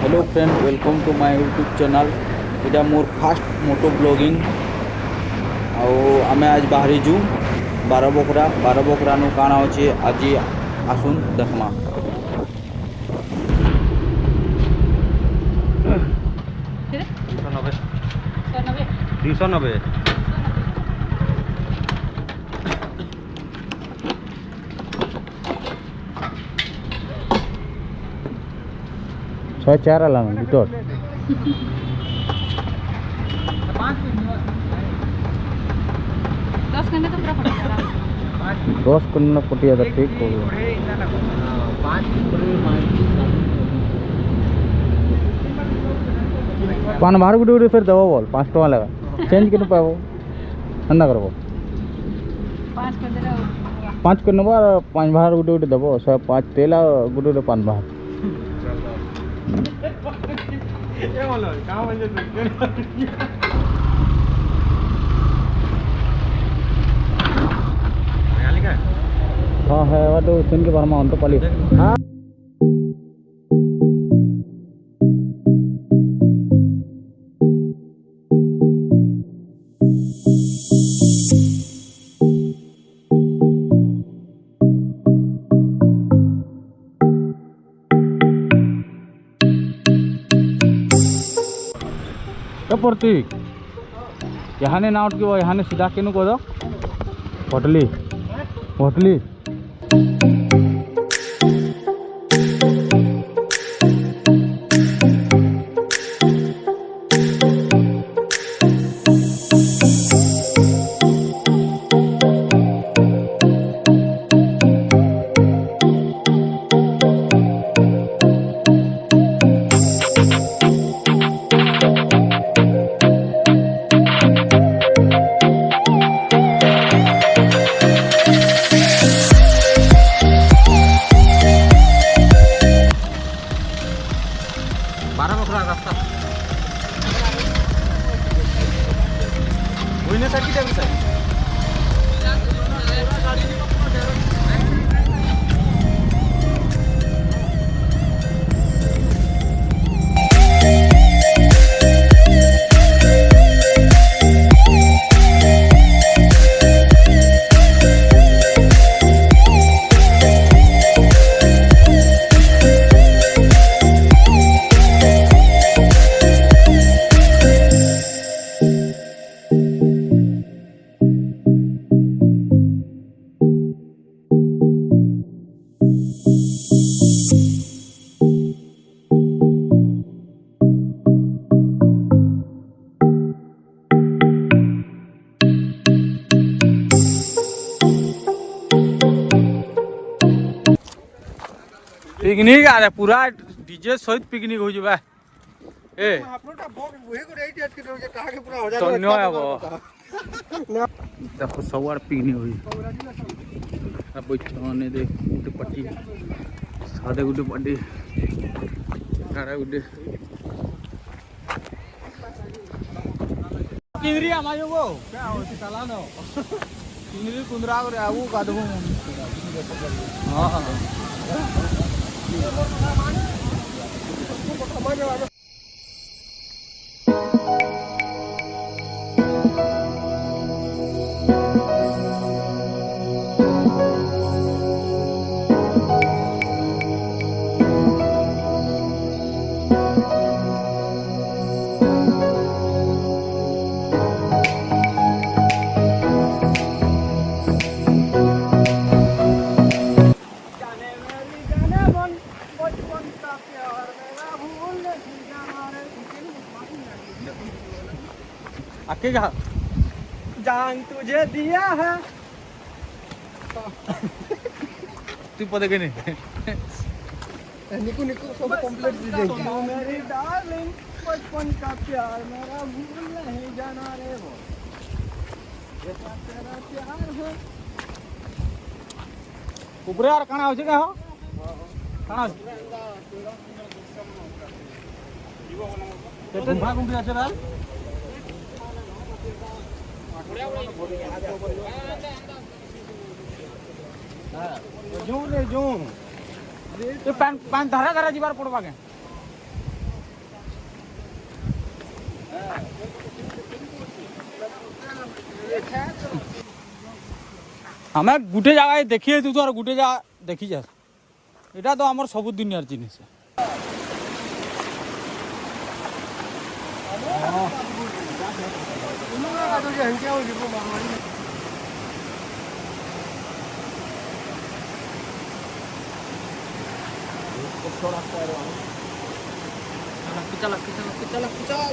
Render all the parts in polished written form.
Hello friend, welcome to my YouTube channel. इटा more fast मोटो blogging. आमे आज बाहरी जू बारा बखरा नु काना होचे आज आसुन देखमा। दुईश नबे 6-4 आला ভিতর 10 करने तो पूरा पड़ जाएगा। 10 करना पटिया तो ठीक हो गया। पान बाहर गुटे गुटे फिर दबो बोल 5 टका लगा चेंज के पाबो ठंडा करबो 5 कर दे रहा 5 करने बार 5 बाहर गुटे गुटे दबो 5 तेला गुटे गुटे 5 बाहर ये बोलो कहां बन जाए हाँ है वो तो सुन के बरमा तो पाली हाँ प्रतीक यहाँ ने ना उठ के वो यहाँ ने सीधा के को दो होटली होटली बारा बखरा रास्ता होईने साठी जावी साहेब पिकनिक आ पूरा डीजे सहित पिकनिक हो जाए ए देखो सब पिकनिक हो बैठने देख गुटे पार्टी सादे गुटे पार्टी गुटे किंदरी आमायो वो क्या होती सालानो किंदरी कुंदरा करे आऊ कादबो हां अकेगा जान तुझे दिया है तू पता के नहीं निकू निकू सब कंप्लीट दे देंगे मेरी डार्लिंग बचपन का प्यार मेरा भूल नहीं जाना रे वो जैसा तेरा प्यार है ऊपर यार काना हो का हो काना तो भाग उंडी আছে ভাই हां जो ले जो तो पान धारा धारा जीवार पड़वा के आमे गुटे जगह देखिए तू तो गुटे जगह देखी जा एटा तो आमर सब दुनियार जिनिस चल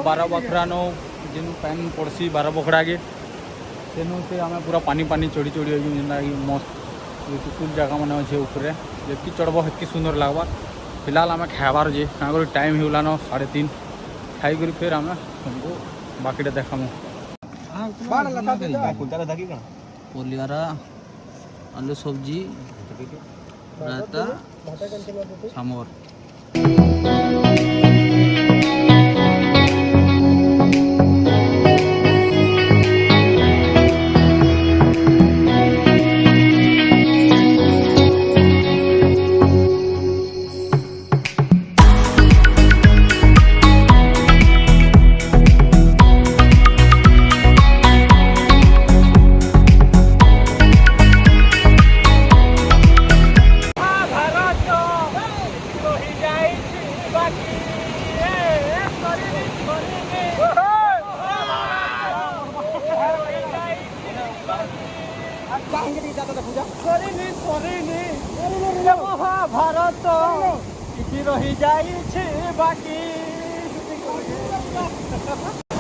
बारा बखरा नो जिन पैन पड़सी बारा बखरा के तेनु से आम पूरा पानी पानी चढ़ी चढ़ी हो जेनटा कि मस्त ब्यूटीफुल जगह मैंने अच्छे ऊपर जितकी चढ़ब हेतकी सुंदर लगवा फिलहाल आम खाबार जे क्या कर टाइम होलान 3:30 खाई फिर आम तुमको बाकी देखामु पलियारा आलू सब्जी रायता सामर भारत कि रही जाइछे बाकी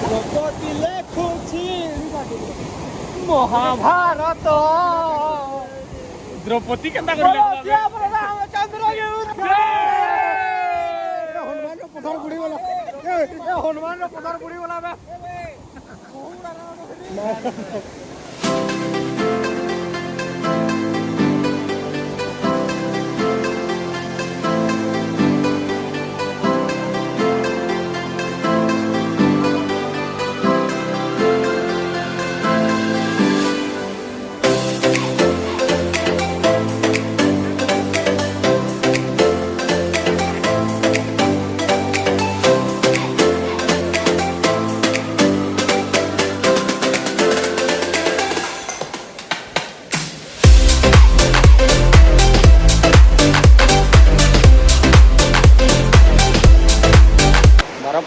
द्रौपदी लेखुछि महाभारत द्रौपदी केता करले रामचंद्र के हनुमान रो पथर गुड़ी वाला हनुमान रो पथर गुड़ी वाला बे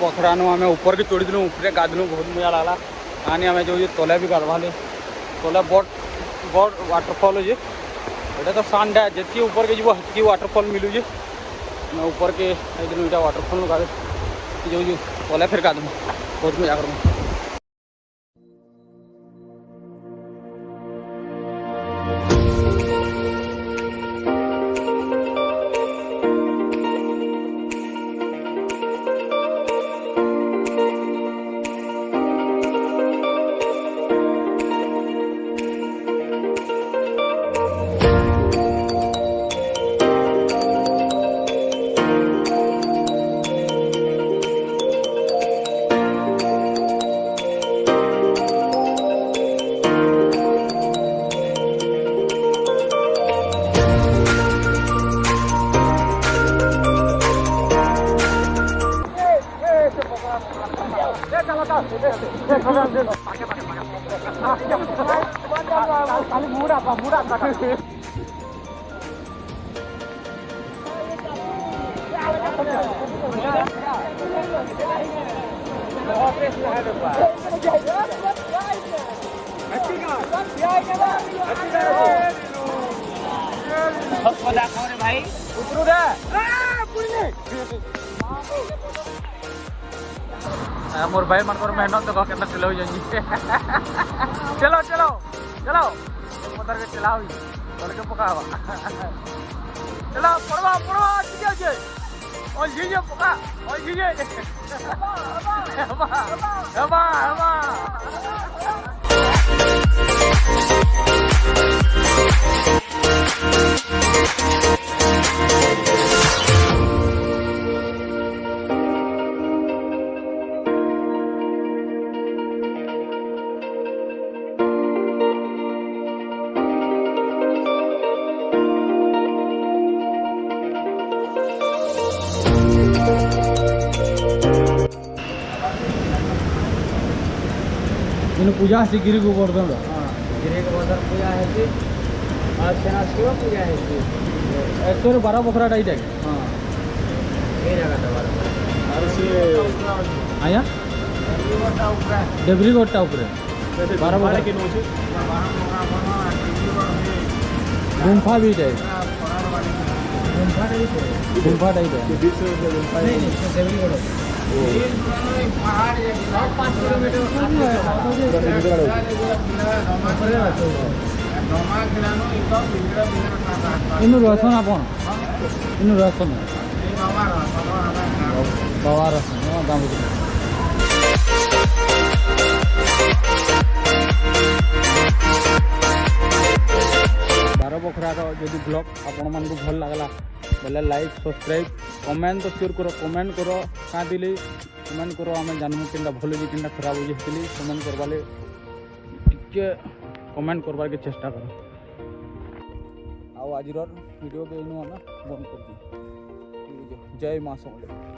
पोखरा आम ऊपर के चढ़ी दिलु ऊपर गाधलु बहुत मजा लगला कहानी आम जो तले भी गाधवाले तले बड़ वाटरफॉल है ये तो सांडा जी ऊपर के जीव हटकी वाटरफॉल मिलू जे ऊपर के दिलु इटा वाटरफॉल गाधे जो तले फिर गाधमु बहुत मजा करमु भाई उतरू रे मोर भाई मन मेहनत देखो कितना चलो चलो चलो चलो पत्थर के चलाओ चल के पकावा चलो पड़वा पड़वा ठीक और ये पका और ये हवा हवा इन पूजा से गिरी गोवर्धन गिरे के बदर पूजा है कि आज सेना शिव पूजा है कि एक्चुअली 12 बखरा टाइट है हाँ ये जगह था बारा और से आया डेबरी गोटा ऊपर 12 बखरा के नोचे गुम्फा भी है गुम्फा टाइप है नहीं डेबरी गोटा पहाड़ 5 किलोमीटर इन रसन आपण इन रसन बाबा रसन दाम बार बखरार जदि ब्लॉग आपण मान को भल लगला बेले लाइक सब्सक्राइब कमेंट तो श्योर करो कमेंट करो क्या दिली कमेंट करो आम जानमु कि भल कि खराब हो कमेंट करवाले टिके कमेंट करवार के चेष्टा करो आज वीडियो के बंद कर दी जय माँ समले।